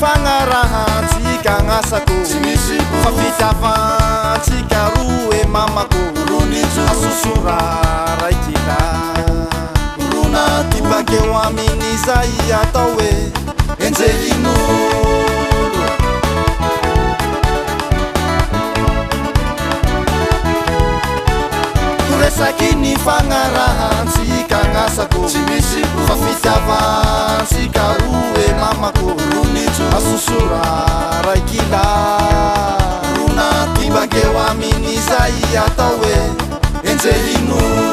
nifanarahantsika gn'asako tsy misy fa fitiavantsika roe mamako asosora raikila rona ty bakeo amin'izay atao hoe enjelin'olo resaky nifanarahantsika gn'asako tsy misy fa fitiavantsika roe mamako asosora raikila rona ty bakeo amin'izay atao hoe enjelin'olo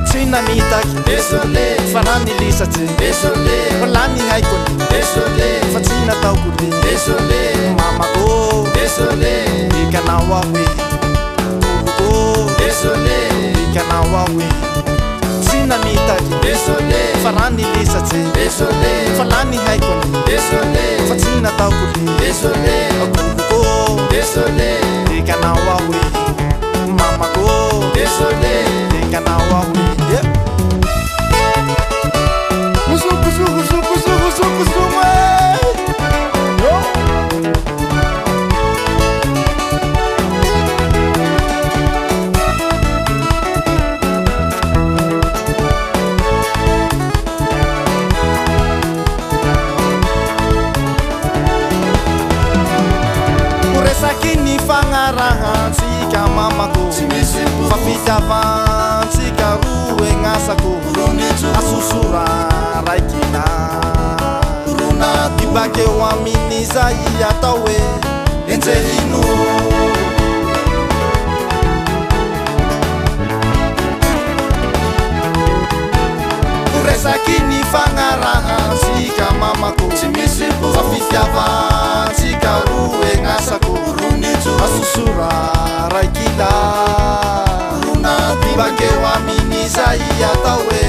tsy namitaky désolé fa raha nilisatsy désolé lany haikony désolé fa tsy nataoko ty désolé mamako désolé ikanao ahoe oloko désolé ikanao ahoe tsy namitaky désolé fa raha nilisatsy désolé fa lany haikony désolé fa tsy nataoko ty désolé oloko désolé ikanao ahoe mamako désolé ikanao ahoe Fanarahantsika mamako fa fitiavantsika roe gn'asako asosora raikila rona ty bakeo amin'izay atao hoe enjelin'olo resaky nifanarahantsika mamako fa fitiavantsika roe gn'asako asosora raikila rona ty bakeo amin'izay atao hoe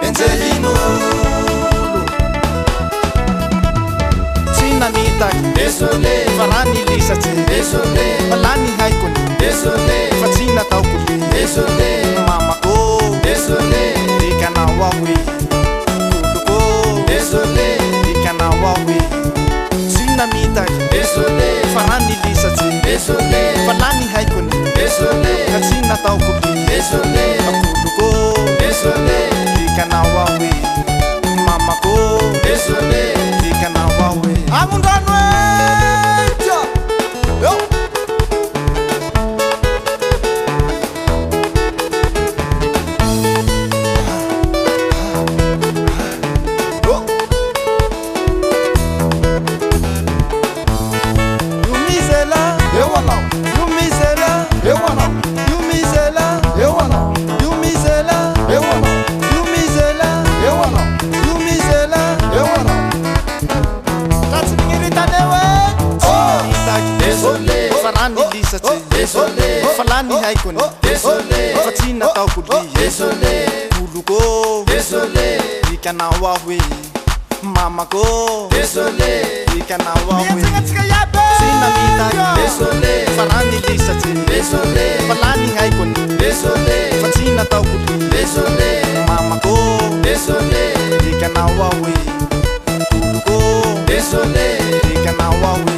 enjelin'olo tsy namitaky désolé fa raha nilisatsy désolé fa lany haikony désolé fa tsy nataoko ty désolé mamako désolé ikanao ahoe oloko désolé ikanao ahoe tsy namitaky désolé fa raha nilisatsy désolé fa lany haikony désolé fa tsy nataoko ty désolé oloko désolé ikanao ahoe mamako désolé ikanao ahoe amondrano etia yo désolé fa lany haikony désolé fa tsy nataoko ty désolé oloko désolé ikanao ahoe mamako désolé ikanao ahoe tsy namitaky désolé fa raha nilisatsy désolé fa lany haikony désolé fa tsy nataoko ty désolé mamako désolé ikanao ahoe oloko désolé ikanao ahoe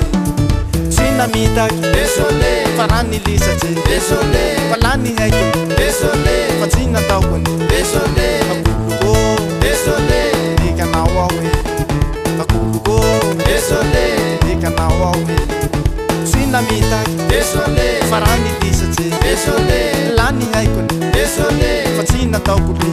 tsy namitaky désolé fa raha nilisatsy désolé fa lany haikony désolé fa tsy nataokony désolé oloko désolé ikanao ahoe oloko désolé ikanao ahoe tsy namitaky désolé fa raha nilisatsy désolé lany haikony désolé fa tsy nataoko ty